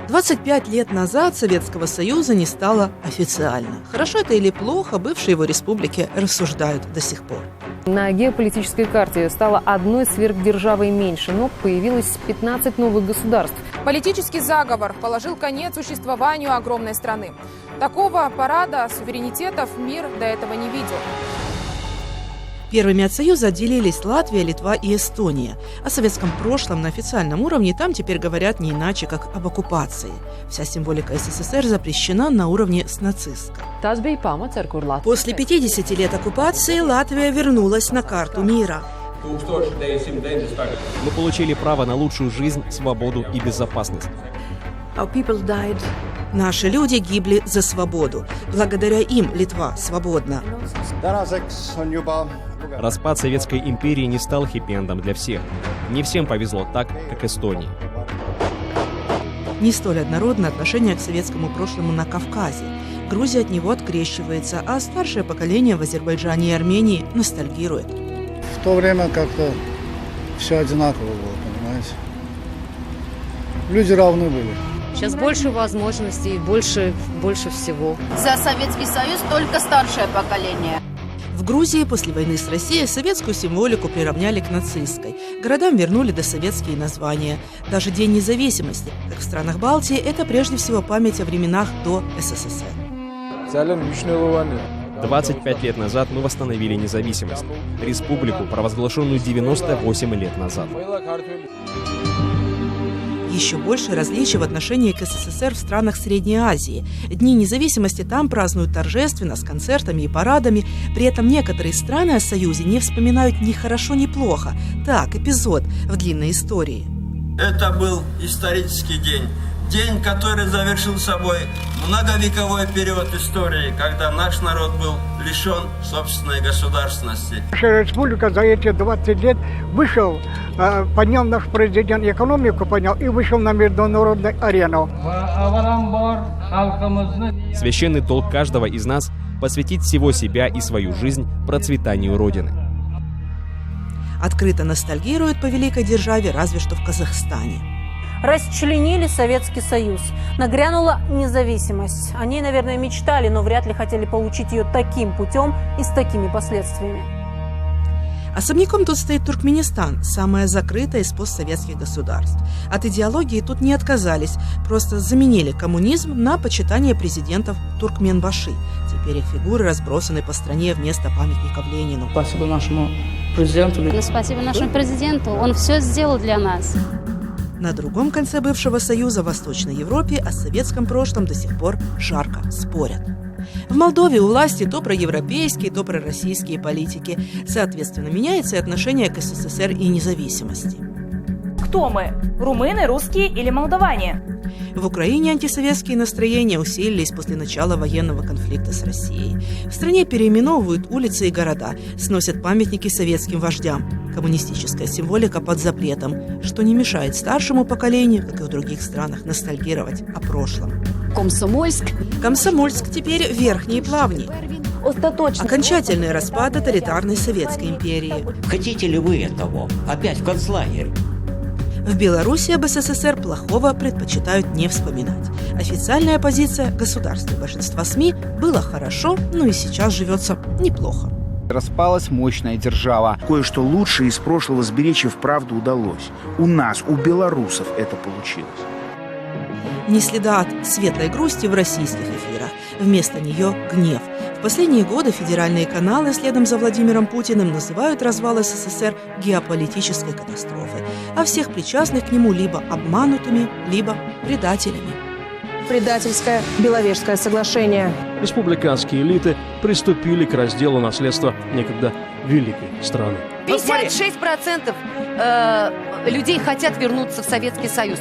25 лет назад Советского Союза не стало официально. Хорошо это или плохо, бывшие его республики рассуждают до сих пор. На геополитической карте стало одной сверхдержавой меньше, но появилось 15 новых государств. Политический заговор положил конец существованию огромной страны. Такого парада суверенитетов мир до этого не видел. Первыми от Союза отделились Латвия, Литва и Эстония. О советском прошлом на официальном уровне там теперь говорят не иначе, как об оккупации. Вся символика СССР запрещена на уровне с нацистской. После 50 лет оккупации Латвия вернулась на карту мира. Мы получили право на лучшую жизнь, свободу и безопасность. Наши люди гибли за свободу. Благодаря им Литва свободна. Распад Советской империи не стал хэппи-эндом для всех. Не всем повезло так, как Эстонии. Не столь однородно отношение к советскому прошлому на Кавказе. Грузия от него открещивается, а старшее поколение в Азербайджане и Армении ностальгирует. В то время как-то все одинаково было, понимаете? Люди равны были. Сейчас больше возможностей, больше всего. За Советский Союз только старшее поколение. В Грузии после войны с Россией советскую символику приравняли к нацистской. Городам вернули досоветские названия. Даже День независимости, как в странах Балтии, это прежде всего память о временах до СССР. 25 лет назад мы восстановили независимость. Республику, провозглашенную 98 лет назад. Еще больше различий в отношении к СССР в странах Средней Азии. Дни независимости там празднуют торжественно, с концертами и парадами. При этом некоторые страны о Союзе не вспоминают ни хорошо, ни плохо. Так, эпизод в длинной истории. Это был исторический день. День, который завершил собой многовековой период истории, когда наш народ был лишен собственной государственности. Наша республика за эти 20 лет вышел, поднял наш президент экономику, поднял и вышел на международную арену. Священный долг каждого из нас – посвятить всего себя и свою жизнь процветанию Родины. Открыто ностальгируют по великой державе разве что в Казахстане. Расчленили Советский Союз. Нагрянула независимость. О ней, наверное, мечтали, но вряд ли хотели получить ее таким путем и с такими последствиями. Особняком тут стоит Туркменистан, самое закрытое из постсоветских государств. От идеологии тут не отказались, просто заменили коммунизм на почитание президентов Туркменбаши. Теперь их фигуры разбросаны по стране вместо памятников Ленину. Спасибо нашему президенту. Спасибо нашему президенту, он все сделал для нас. На другом конце бывшего Союза, в Восточной Европе, о советском прошлом до сих пор жарко спорят. В Молдове у власти то проевропейские, то пророссийские политики. Соответственно, меняется и отношение к СССР и независимости. Кто мы? Румыны, русские или молдаване? В Украине антисоветские настроения усилились после начала военного конфликта с Россией. В стране переименовывают улицы и города, сносят памятники советским вождям. Коммунистическая символика под запретом, что не мешает старшему поколению, как и в других странах, ностальгировать о прошлом. Комсомольск теперь верхние плавни. Окончательный распад тоталитарной Советской империи. Хотите ли вы этого? Опять в концлагерь? В Беларуси об СССР плохого предпочитают не вспоминать. Официальная позиция государства и большинства СМИ было хорошо, но и сейчас живется неплохо. Распалась мощная держава. Кое-что лучшее из прошлого сберечь и вправду удалось. У нас, у белорусов это получилось. Ни следа от светлой грусти в российских эфирах. Вместо нее гнев. В последние годы федеральные каналы, следом за Владимиром Путиным, называют развал СССР геополитической катастрофой, а всех причастных к нему либо обманутыми, либо предателями. Предательское Беловежское соглашение. Республиканские элиты приступили к разделу наследства некогда великой страны. 56% людей хотят вернуться в Советский Союз.